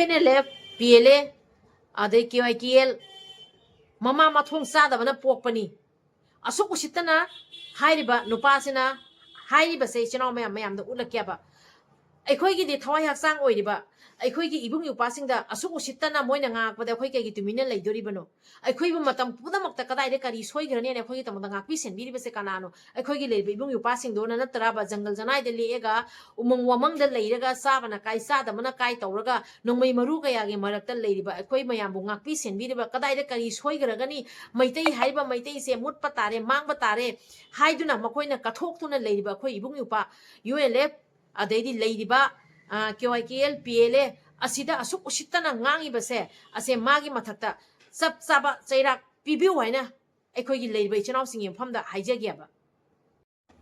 UNLF PLA adai KYKL mama mathong sadabana pokpani asuk usitana hairiba nupasina hairiba se chinaw mayam da ulakyaba ꯑꯩꯈꯣꯏꯒꯤ ꯗꯤ ꯊꯋꯥꯏ ꯍꯛꯆꯥꯡ ꯑꯣꯏꯔꯤꯕ ꯑꯩꯈꯣꯏꯒꯤ ꯏꯕꯨꯡ ꯏꯄ꯭ꯋꯥꯁꯤꯡꯗ ꯑꯁꯨꯛ ꯎꯁꯤꯠꯇꯅ ꯃꯣꯏꯅ ꯉꯥꯡꯉꯛꯄꯗ ꯑꯩꯈꯣꯏ ꯀꯩꯒꯤ ꯇꯨꯃꯤꯟꯅ ꯂꯩꯗꯣꯔꯤꯕꯅꯣ ꯑꯩꯈꯣꯏꯕꯨ ꯃꯇꯝ ꯄꯨꯝꯅꯃꯛꯇ ꯀꯗꯥꯏꯗ ꯀꯔꯤ ꯁꯣꯏꯈ꯭ꯔꯅꯦꯅ ꯑꯩꯈꯣꯏꯒꯤꯗꯃꯛꯇ ꯉꯥꯛꯄꯤ ꯁꯦꯟꯕꯤꯔꯤꯕꯁꯦ ꯀꯅꯥꯅꯣ ꯑꯩꯈꯣꯏꯒꯤ ꯂꯩꯔꯤꯕ ꯏꯕꯨꯡ ꯏꯄ꯭ꯋꯥꯁꯤꯡꯗꯣꯅ ꯅꯠꯇ꯭ꯔꯕ ꯖꯪꯒꯜ ꯖꯅꯥꯏꯗ ꯂꯦꯛꯑꯒ ꯎꯃꯪ ꯋꯥꯃꯪꯗ ꯂꯩꯔꯒ ꯆꯥꯕꯅ ꯀꯥꯏ ꯆꯥꯗꯕꯅ ꯀꯥꯏ ꯇꯧꯔꯒ ꯅꯣꯡꯃꯩ ꯃꯔꯨ ꯀꯌꯥꯒꯤ ꯃꯔꯛꯇ ꯂꯩꯔꯤꯕ ꯑꯩꯈꯣꯏ ꯃꯌꯥꯝꯕꯨ ꯉꯥꯛꯄꯤ ꯁꯦꯟꯕꯤꯔꯤꯕ ꯀꯗꯥꯏꯗ ꯀꯔꯤ ꯁꯣꯏꯈ꯭ꯔꯒꯅꯤ ꯃꯩꯇꯩ ꯍꯥꯏꯕ ꯃꯩꯇꯩꯁꯦ ꯃꯨꯠꯄ ꯇꯥꯔꯦ ꯃꯥꯡꯕ ꯇꯥꯔꯦ ꯍꯥꯏꯗꯨꯅ ꯃꯈꯣꯏꯅ ꯀꯠꯊꯣꯛꯇꯨꯅ ꯂꯩꯔꯤꯕ ꯑꯩꯈꯣꯏ ꯏꯕꯨꯡ ꯏꯄ꯭ꯋꯥ UNLF ꯑꯗꯩꯗꯤ ꯂꯩꯔꯤꯕ KYKL PLA asida asuk usitana ngangi base ase magi mathakta chap chaba chairak pibiu haina aikhoigi leiba ichinau sing yemfamda haijagiaba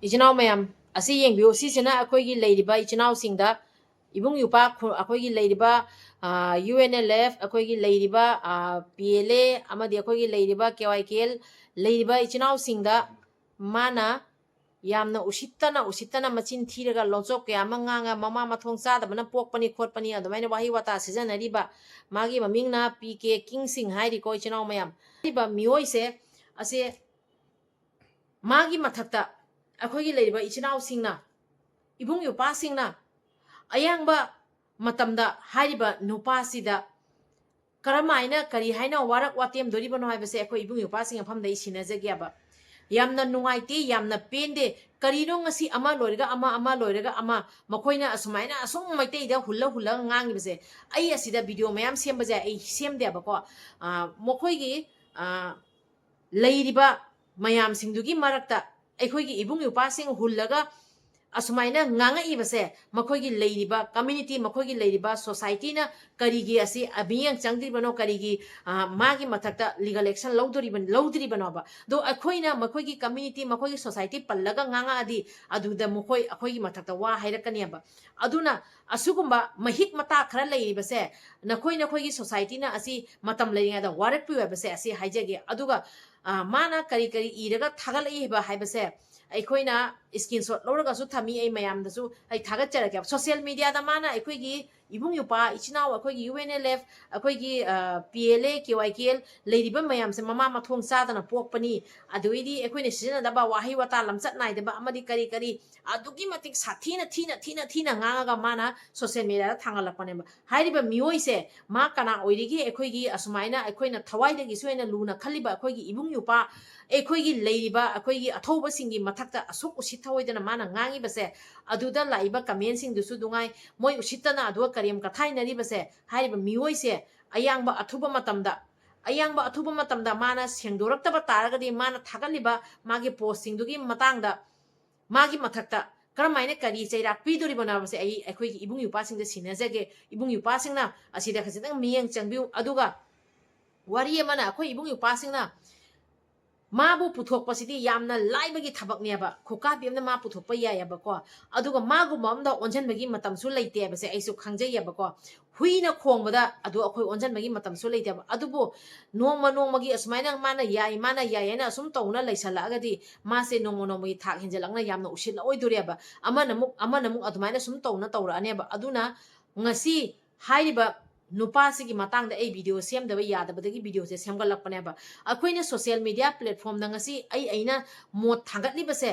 ichinau mayam asi yengbiu sisina aikhoigi leiriba ichinau singda ibung yupa aikhoigi leiriba UNLF aikhoigi leiriba PLA amadi aikhoigi leiriba KYKL leiriba ichinau singda mana yamna usitana machin thiraga lonchok kya manganga mama mathong chadabana pokpani khotpani adumaina wahi wata sijanariba magi mamingna PK King Singh hairi ko chinau mayam riba mioi se ase magi mathakta akhogi leiba ichinau singna ibung yupa singna ayangba matamda hairiba nupa sida karamaina kari haina warak watem doriba no haibase akhoi ibung yupa sing famda isinajagiaba yamna nungaite yamna pende karino ngasi ama loiraga ama loiraga ama makoina asumaina asum maitei da hulla ngangi base ai asida video mayam sembaje ai semde abako mokoigi leiriba mayam singdugi marakta aikhoigi ibung yupa sing hullaga asumai na nganga ibase makoigi leiriba community makoigi leiriba society na karigi asi abiyang changdribano karigi magi mathakta legal action lawdribano ba do akhoina makoigi community makoigi society pallaga nganga adi aduda mokoi akhoigi mathakta wa hairakani ba aduna asugumba mahik mata khara leiribase nakoina khoigi society na asi matam leiringa da warak piwa base asi haijage aduga mana kari iraga thagalai ba haibase ꯑꯩꯈꯣꯏꯅ screenshot ꯂꯧꯔꯒꯁꯨ ꯊꯝꯃꯤ ꯑꯩ ꯃꯌꯥꯝꯗꯁꯨ ꯑꯩ ꯊꯥꯒꯠꯆꯔꯛꯀꯦ social ꯃꯤꯗꯤꯌꯥꯗ ꯃꯥꯅ ꯑꯩꯈꯣꯏꯒꯤ ꯏꯕꯨꯡ ꯏꯄ꯭ꯋꯥ ꯏꯆꯤꯟ ꯏꯅꯥꯎ ꯑꯩꯈꯣꯏꯒꯤ UNLF ꯑꯩꯈꯣꯏꯒꯤ PLA KYKL ꯂꯩꯔꯤꯕ ꯃꯌꯥꯝꯁꯦ ꯃꯃꯥ ꯃꯊꯣꯡ ꯆꯥꯗꯅ ꯄꯣꯛꯄꯅꯤ ꯑꯗꯨꯏꯗꯤ ꯑꯩꯈꯣꯏꯅ ꯁꯤꯖꯤꯟꯅꯗꯕ ꯋꯥꯍꯩ ꯋꯥꯇꯥ ꯂꯝꯆꯠ ꯅꯥꯏꯗꯕ ꯑꯃꯗꯤ ꯀꯔꯤ ꯑꯗꯨꯒꯤ ꯃꯇꯤꯛ ꯁꯥꯊꯤꯅ ꯊꯤꯅ ꯉꯥꯡꯉꯒ ꯃꯥꯅ ꯁꯣꯁꯤꯌꯦꯜ ꯃꯤꯗꯤꯌꯥꯗ ꯊꯥꯡꯒꯠꯂꯛꯄꯅꯦꯕ ꯍꯥꯏꯔꯤꯕ ꯃꯤꯑꯣꯏꯁꯦ ꯃꯥ ꯀꯅꯥ ꯑꯣꯏꯔꯤꯒꯦ ꯑꯩꯈꯣꯏꯒꯤ ꯑꯁꯨꯃꯥꯏꯅ ꯑꯩꯈꯣꯏꯅ ꯊꯋꯥꯏꯗꯒꯤꯁꯨ ꯍꯦꯟꯅ ꯂꯨꯅ ꯈꯜꯂꯤꯕ ꯑꯩꯈꯣꯏꯒꯤ ꯏꯕꯨꯡ ꯏꯄ꯭ꯋꯥ ꯑꯩꯈꯣꯏꯒꯤ ꯂꯩꯔꯤꯕ ꯑꯩꯈꯣꯏꯒꯤ ꯑꯊꯧꯕꯁꯤꯡꯒꯤ ꯃꯊꯛꯇ ꯑꯁꯨꯛ ꯎꯁꯤꯠꯊꯑꯣꯏꯗꯅ ꯃꯥꯅ ꯉꯥꯡꯉꯤꯕꯁꯦ ꯑꯗꯨꯗ ꯂꯥꯛꯏꯕ ꯀꯃꯦꯟꯁꯤꯡꯗꯨꯁꯨ ꯅꯨꯡꯉꯥꯏ ꯃꯣꯏ ꯎꯁꯤꯠꯇꯅ ꯑꯗꯨꯒ ꯀꯔꯦꯝ ꯀꯊꯥꯏꯅꯔꯤꯕꯁꯦ ꯍꯥꯏꯔꯤꯕ ꯃꯤꯑꯣꯏꯁꯦ ꯑꯌꯥꯡꯕ ꯑꯊꯨꯕ ꯃꯇꯝꯗ ꯃꯥꯅ ꯁꯦꯡꯗꯣꯔꯛꯇꯕ ꯇꯥꯔꯒꯗꯤ ꯃꯥꯅ ꯊꯥꯒꯠꯂꯤꯕ ꯃꯥꯒꯤ ꯄꯣꯁꯁꯤꯡꯗꯨꯒꯤ ꯃꯇꯥꯡꯗ ꯃꯥꯒꯤ ꯃꯊꯛꯇ ꯀꯔꯝꯍꯥꯏꯅ ꯀꯔꯤ ꯆꯩꯔꯥꯛ ꯄꯤꯗꯣꯔꯤꯕꯅꯣ ꯍꯥꯏꯕꯁꯦ ꯑꯩꯈꯣꯏꯒꯤ ꯏꯕꯨꯡ ꯏꯄ꯭ꯋꯥꯁꯤꯡꯗ ꯁꯤꯟꯅꯖꯒꯦ ꯏꯕꯨꯡ ꯏꯄ꯭ꯋꯥꯁꯤꯡꯅ ꯑꯁꯤꯗ ꯈꯖꯤꯛꯇꯪ ꯃꯤꯠꯌꯦꯡ ꯆꯪꯕꯤꯌꯨ ꯑꯗꯨꯒ ꯋꯥꯔꯤ ꯑꯃꯅ ꯑꯩꯈꯣꯏ ꯏꯕꯨꯡ ꯏꯄ꯭ꯋꯥꯁꯤꯡꯅ 마부 부톡버시디 얌나 라이브기 타박니아바 고카비엠나 마 부톡버 야야바고 아두가 마구 맘다 온전በ기 마tam수 레이테바세 아이수 강제야바고 후이나 콩보다 아두 어코이 온전በ기 마tam수 레이테바 아두보 노마기 asmaina mana yaina asum tawna leisalagadi mase nomonomi thak hinjalangna yamna usil oidoriaba amanamuk adumaina sum tawna tawraaneba aduna ngasi hairiba नुपासिगी मातांगदा ए वीडियो सेमदबा यादबदगी वीडियो से सेमगलकपनेबा अखोइना सोशल मीडिया प्लेटफॉर्म दंगसी अइना मोड थांगतलिबसे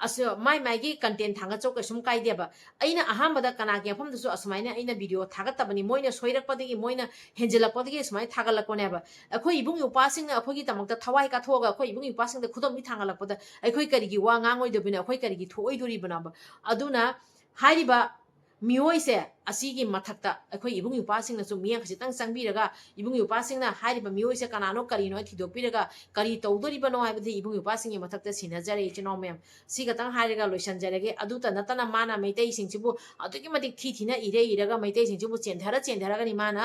असो माइगी कंटेंट थांगचो कसुम काइदेबा अइना अहामबदा कनागे फमदसु असमाइना अइना वीडियो थागतबनी मोइना सोइरकपदगी मोइना हेंजलकपदगी असमाइ थागलकपनेबा अखोइ इबुंग युपासिंग अखोइगी तमकता थवाइ काथोगा अखोइ इबुंग युपासिंग खुदमि थांगलकपदा अखोइ करिगी वा ngangoidobina अखोइ करिगी थोइदोरिबनाबा अदुना हाइरिबा मियोइसे असीगी मथक्ता अखोइ इबुंग युपासिंगनासु मियं खसितंग संगबिरगा इबुंग युपासिंगना हारिबा मियोइसे कनानो करिनो थिदोपिरगा करि तौदोरिबनो हाइबदि इबुंग युपासिंगी मथक्ता सिनाजरे इचनोमेम सिगतंग हारिगा लोइसनजरेगे अदुता नतना माना मैतै सिंगसिबु अदुगी मतिक थिथिना इरेगा मैतै सिंगसिबु चेंधरगा नि माना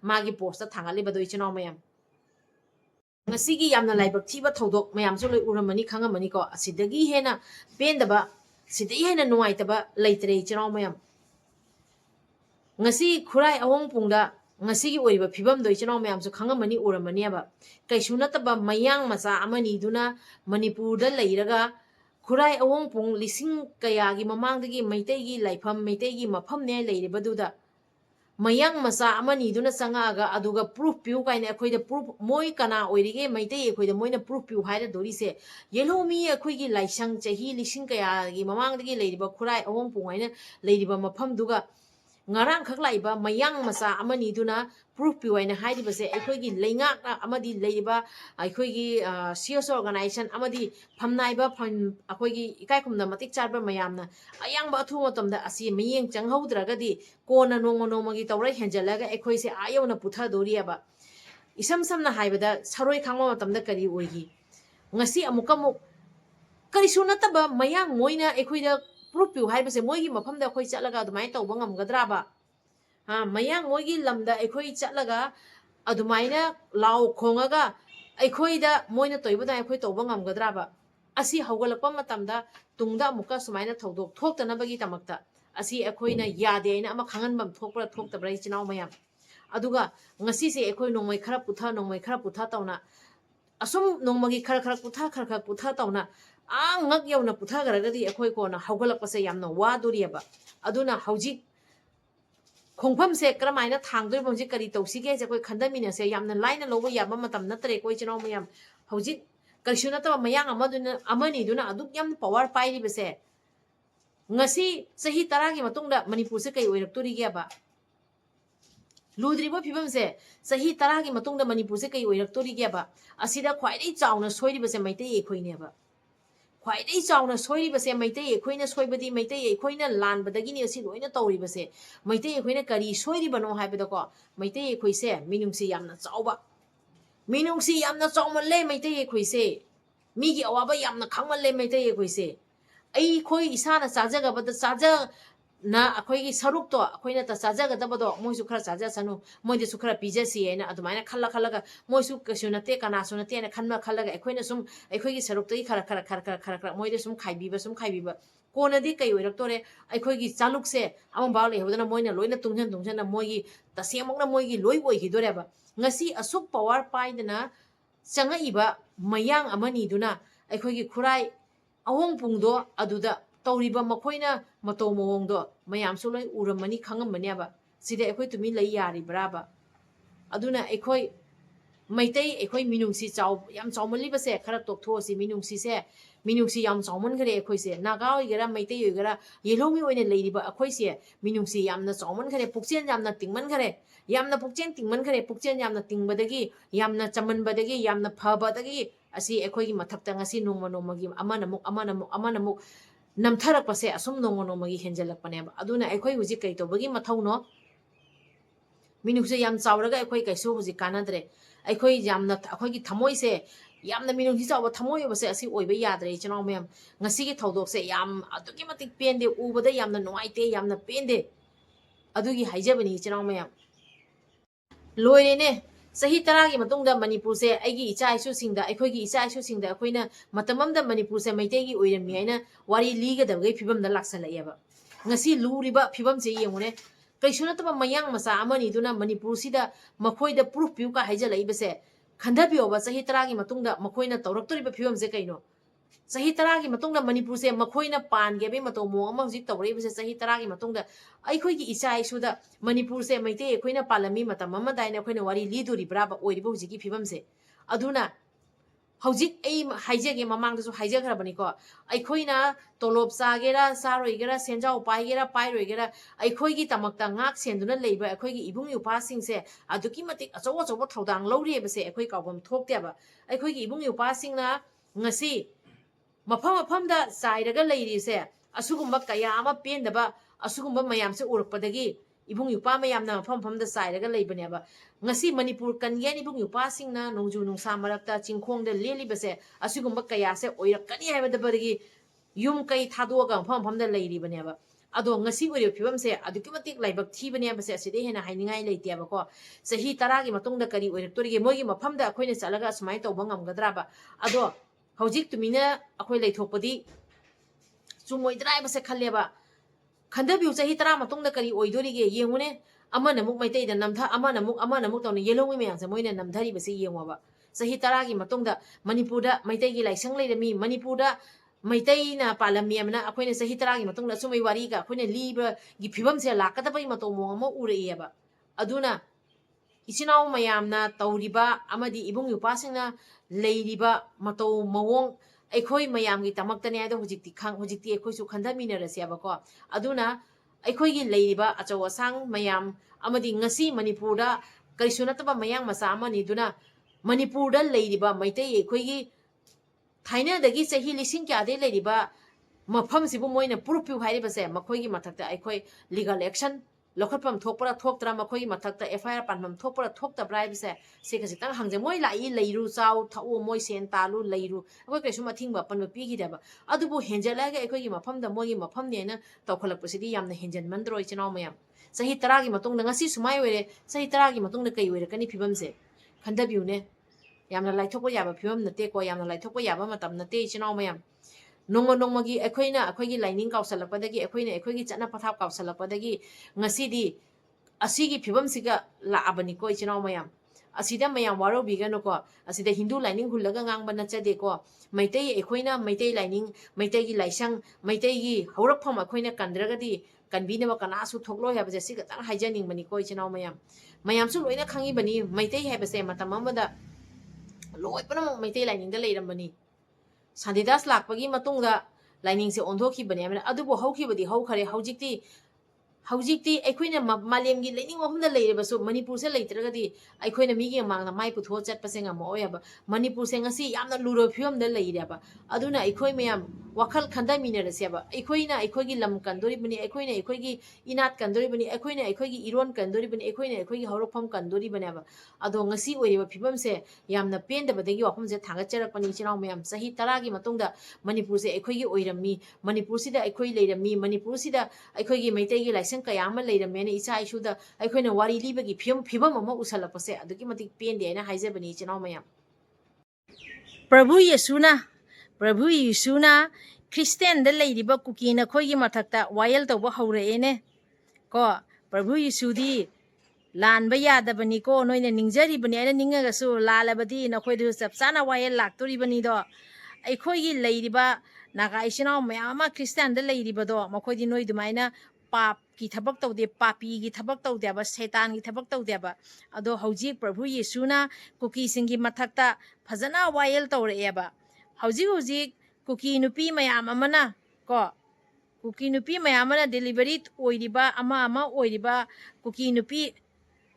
मागी post थांगालिबदो इचनोमेम ngasiगी yamna laibak thiba thodok mayam so loi uramani khangamani ko asidagi hena pendaba sidai hena nuaitaba leitre ichinomeam ngasi khurai awong pungda ngasi gi oiba phibam doi chino mayam su khangamani uramani aba kaisu nataba mayang macha amani duna manipur da leiraga khurai awong pung lising kaya gi mamang dagi maitai gi laifam maitai gi mafam ne leiriba duda mayang masa amani duna sangaga aduga proof piu kaina akhoi da proof moi kana oirige maitei akhoi da moina proof piu haida dori se yelomi akhoi gi laisang chahi lising kaya gi mamang dagi leiriba khurai awong pungaina leiriba mafam duga ngarang khak laiba mayang masa amani duna proof piu aina haidi base akhoi gi leingak na amadi leiriba akhoi gi CS organization amadi phamnaiba pham akhoi gi ikai khumna matik charba mayamna ayang ba thu matamda asi miyeng changhaudragadi kona nongma nongmagi tawra henjalaga akhoi se ayona putha doriaba isam samna haibada saroi khangma matamda kari oigi ngasi amukamuk karisu nataba mayang moina akhoi da proof piu haibase moigi mafamda akhoi chalaga adumai tawba ngamgadraba ha mayang moigi lamda akhoi chalaga adumaina law khongaga akhoi da moina toibada akhoi tawba ngamgadraba asi haugalakpa matamda tungda muka sumaina thodok thoktanabagi tamakta asi akhoi na yade aina ama khanganbam thokpra thoktabra ichinaw mayam aduga ngasi se akhoi nongmai khara putha tawna asum nongmagi khara putha tawna ngak yauna putha garagadi akhoi ko na haugalakpa se yamna wadoriaba aduna haujik khongpham se kramaina thangdoi bonji kari tawsige je koi khandamina se yamna laina lobo yaba matam natre koi chinaw mayam haujik kaisuna taba mayang amaduna amani duna aduk yam power pai ri bese ngasi sahi taragi matungda manipur se kai oiraktori ge ba ludriba phibam se sahi taragi matungda manipur se kai oiraktori ge ba asida khwaidai chauna soiri bese maitei ekhoi ne ba khwaidai chauna soiri bese maitei ekhoi na soibadi maitei ekhoi na lan badagi ni asi loina tawri bese maitei ekhoi na kari soiri bano haibada ko maitei ekhoi se minungsi yamna chauba minungsi yamna chaumalle maitei ekhoi se migi awaba yamna khangmalle maitei ekhoi se ai khoi isana chajaga bada chaja na akhoi gi saruk to akhoi na ta chajaga da bado moisu khara chaja sanu moide su khara pija si ena adumaina khalla ga moisu kasuna te kana suna te na khanma khallaga akhoi na sum akhoi gi saruk tai khara moide sum khaibiba kona di kai oirak tore akhoi gi chaluk se amang baw le hodana moina loina tungjan na moigi tasemok na moigi loi oi gi dore ba ngasi asuk power pai dana changa iba mayang amani duna akhoi gi khurai awong pungdo aduda tawriba makoina mato mawongdo mayam su loi uramani khangamani aba side akhoi tumi lai yari braba aduna akhoi maitai akhoi minungsi chaw yam chawmali base khara toktho si minungsi yam chawman khare akhoi se naga oigara maitai oigara yelomi oine leiriba akhoi se minungsi yamna chawman khare pukchen yamna tingman khare yamna pukchen tingman khare pukchen yamna tingbadagi yamna chaman badagi yamna phabadagi asi akhoi gi mathakta ngasi nongma nongmagi amanamuk namtharakpase asum nongma nongmagi henjalakpaneba aduna akhoi huji kai tobagi mathauno minungse yam chawraga akhoi kaisu huji kanadre akhoi yamna akhoi gi thamoi se yamna minungsi chawba thamoi base asi oiba yadre chanaw mayam ngasi gi thodok se yam adugi matik pende ubada yamna noaite yamna pende adugi haijabani chanaw mayam loirene sahi taragi matungda manipur se aigi icha isu singda akhoi gi icha isu singda akhoi matamamda manipur se maitei gi oirami aina wari liga dabgai phibam da laksalayaba ngasi luriba phibam se yengune kaisuna taba mayang masa amani duna manipur sida makhoi da proof piu ka haijalai base khanda bioba sahi taragi matungda makhoi na tawraktori ba phibam se kaino sahi taragi matungda manipur se makhoi na pan ge be mato mo ama hujik tawrei base sahi taragi matungda akhoi gi icha isu da manipur se maitei akhoi na palami matam ama daina akhoi na wari liduri braba oiriba hujik ki phibam se aduna hujik ai haijege mamang da su haijagrabani ko akhoi na tolop sagera saroigera senjau paigera pairoigera akhoi gi tamakta ngak senduna leiba akhoi gi ibung yupa sing se aduki matik achaw thodang lori base akhoi kawbam thokte ba akhoi gi ibung yupa sing na ngasi mafam da sairaga leiri se asugumba kaya ama pendaba asugumba mayam se urakpadagi ibung yupa mayam na mafam da sairaga leibane ba ngasi manipur kangen ibung yupa singna nongju nungsa marakta chingkhong da leli base asugumba kaya se oirakani haibada barigi yum kai thadoga mafam da leiri bane ba ado ngasi oiro phibam se aduki matik laibak thibane ba se aside hena hainingai leite ba ko sahi taragi matungda kari oiraktorige mogi mafam da akoina chalaga smai tawba ngamgadra ba ado hojik tumina akhoi leithokpadi chumoi drai base khalleba khanda biu chahi tara matungda kari oidorige yengune amana muk maitai da namtha amana muk tawna yelongi meyang se moina namthari base yengwa ba chahi tara gi matungda manipur da maitai gi laisang leirami manipur da maitai na palami amna akhoi na chahi tara gi matungda chumai wari ga akhoi na liba gi phibam se lakata bai mato mo ma urei ba aduna ichinaw mayamna tawriba amadi ibung yupasingna leiriba matau mawong akhoi mayamgi tamaktane ado hujikti akhoi su khandamina rasiaba ko aduna akhoi gi leiriba achaw asang mayam amadi ngasi manipurda karisu nataba mayang masa amani duna manipurda leiriba maitai akhoi gi thaina dagi sahi lising kya de leiriba mafam sibu moina purupiu hairi base makhoi gi mathakta akhoi legal action lokhatpam thokpara thoktra makhoi mathakta FIR panmam thokpara thokta bribe se kasi tang hangje moi lai leiru chau thau moi sen talu leiru akoi kesu mathingba panba pigi daba adubu henjala ga akoi gi mafam da moi mafam ne na tawkhalak pasidi yamna henjan mandro ichinaw mayam sahi 10 gi matung na ngasi sumai were sahi 10 gi matung na kai were kani phibam se khandabiu ne yamna laithokpa yaba phibam nate ko yamna laithokpa yaba matam nate ichinaw mayam nongma gi akhoi lining kausalakpadagi akhoi chana pathap kausalakpadagi ngasidi asigi phibam siga laabani ko ichinaw mayam asida mayam waro bigano ko asida hindu lining hulaga ngangba nachade ko maitai maitai lining maitai gi laisang maitai gi haurakpham akhoi kandragadi kanbina ba kana su thoklo ya base siga tang haijaning bani ko ichinaw mayam su loina khangi bani maitai ha base matam amada loi pana maitai lining da leiram bani Sandidas lakpagi matungda lining se onthokibani amena adubo hawkibadi hawkhare hawjikti aikoina malemgi lening wahumda leirebasu manipur se leitragadi aikoina migi mangna mai putho chatpase nga moyaba manipur se ngasi yamna luro phiom da leireba aduna aikoi mayam wakhal khanda minarasiaba aikoigi lam kandori bani aikoigi inat kandori bani aikoigi iron kandori bani aikoigi hawropham kandori bani aba ado ngasi oiriba phibam se yamna penda badagi wafam se thanga charak pani chinaw mayam sahi 10 gi matungda manipur se aikoigi oirammi manipur sida aikoi leirammi manipur sida aikoigi maitegi laisang kaya ama leiramene icha isuda aikoina wari libagi phibam ama usalapase aduki matik pende aina haijabani chinaw mayam Prabhu Yesuna Christian da leiriba kuki na khoi gi mathakta wayal tawba hawraene ko Prabhu Yesudi lan ba yada bani ko noina ningjari bani ana ningaga su lalabadi na khoi du sapsana wayal laktori bani do ai khoi gi leiriba naga isinaw mayama Christian da leiriba do makhoi di noi dumaina pap ki thabak tawde papi gi thabak tawde ba setan gi thabak tawde ba ado hauji Prabhu Yesuna kuki singi mathakta phajana wayal tawreeba hauji kuki nupi mayam amana ko kuki nupi mayam amana delivery oiriba ama oiriba kuki nupi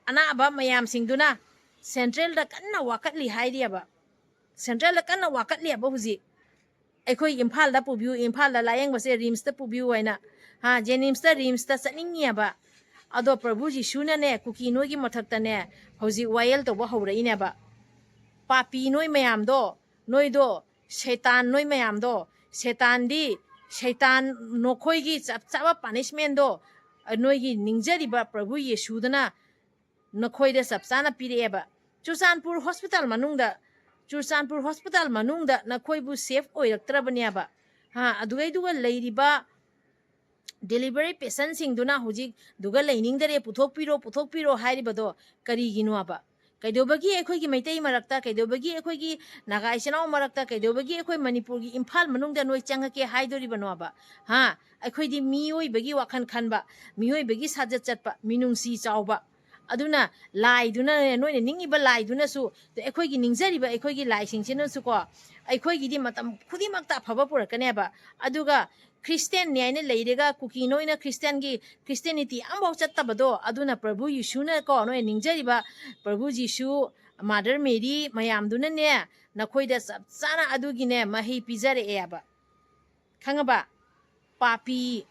anaba mayam singduna central da kanna wakatli hairiaba central da kanna wakatli aba huji akhoi imphal da pubiu imphal da layang base rims da pubiu waina ha jenims da rims da chaningi aba ado Prabhu Yesuna ne kuki noigi mathakta ne hauji wayal to ba hawraine ba papi noi mayam do noi do Shaitan noi mayam do Shaitan nokhoi gi chapa punishment do noi gi ningjari ba Prabhu Yesudana nokhoi da sapsana pireba Churchanpur hospital manungda nakhoi bu safe oiraktrabani ba ha adugai duga leiriba delivery patient sing duna hujik duga leining dare puthok piro hairibado karigino aba kaidobagi akhoi maitai marakta kaidobagi akhoi naga ichanaw marakta kaidobagi akhoi manipur gi imphal manungda noi changake haidori banoba ha akhoi di mioi bagi wakhan khanba mioi bagi sajat chatpa minungsi chawba aduna lai duna noi ningi ba lai duna su akhoi gi ningjari ba akhoi gi lai sing chena su ko akhoi gi di matam khudi makta phaba purakane ba aduga Christian nyane leirega kuki noina Christianity ambaw chattabado aduna Prabhu Yesuna ko noi ningjariba Prabhu Jisu Mother Mary mayam duna ne nakhoida sapsana adugi ne mahi pizare eba khangaba papi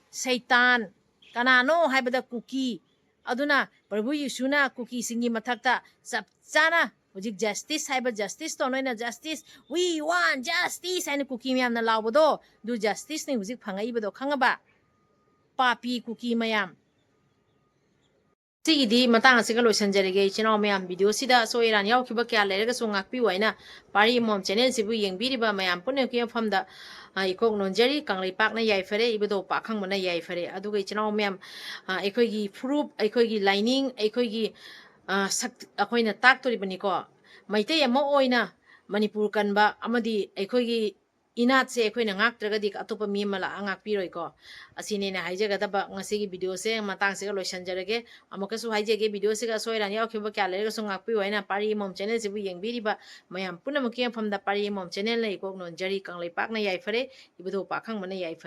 Satan kanano haibada kuki aduna Prabhu Yesuna kuki singi mathakta sapsana hujik justice haiba justice to noina justice we want justice and kuki mayam na lawbodo du justice ni hujik phangai bodo khangaba papi kuki mayam sigidi matang asiga loisanjarege chinaw mayam video sida so iran yaw khiba kya lerega so ngakpi waina pari mom channel sibu yengbiriba mayam punne kya famda ikok nonjari kanglai pak na yai fare ibodo pakhang mana yai fare aduga chinaw mayam ekoi gi proof ekoi gi lining ekoi gi akoina tak tori bani ko maitai ama oina manipur kanba amadi aikogi ꯏꯅꯥꯠꯁꯦ ꯑꯩꯈꯣꯏꯅ ꯉꯥꯛꯇ꯭ꯔꯒꯗꯤ ꯑꯇꯣꯞꯄ ꯃꯤ ꯑꯃ ꯂꯥꯛꯑ ꯉꯥꯛꯄꯤꯔꯣꯏꯀꯣ ꯑꯁꯤꯅꯦꯅ ꯍꯥꯏꯖꯒꯗꯕ ꯉꯁꯤꯒꯤ ꯚꯤꯗꯤꯑꯣꯁꯦ ꯃꯇꯥꯡꯁꯤꯒ ꯂꯣꯏꯁꯤꯟꯖꯔꯒꯦ ꯑꯃꯨꯛꯀꯁꯨ ꯍꯥꯏꯖꯒꯦ ꯚꯤꯗꯤꯑꯣꯁꯤꯒ ꯑꯁꯣꯏ ꯑꯔꯥꯟ ꯌꯥꯎꯈꯤꯕ ꯀꯌꯥ ꯂꯩꯔꯒꯁꯨ ꯉꯥꯛꯄꯤꯌꯨ ꯍꯥꯏꯅ ꯄꯥꯔꯤ ꯑꯃꯃꯝ ꯆꯦꯅꯦꯜꯁꯤꯕꯨ ꯌꯦꯡꯕꯤꯔꯤꯕ ꯃꯌꯥꯝ ꯄꯨꯝꯅꯃꯛꯀꯤ ꯃꯐꯝꯗ ꯄꯥꯔꯤ ꯑꯃꯃꯝ ꯆꯦꯅꯦꯜꯅ ꯏꯀꯣꯛ ꯅꯣꯟꯖꯔꯤ ꯀꯪꯂꯩꯄꯥꯛꯅ ꯌꯥꯏꯐꯔꯦ ꯏꯕꯨꯙꯧ ꯄꯥꯈꯪꯕꯅ ꯌꯥꯏꯐꯔꯦ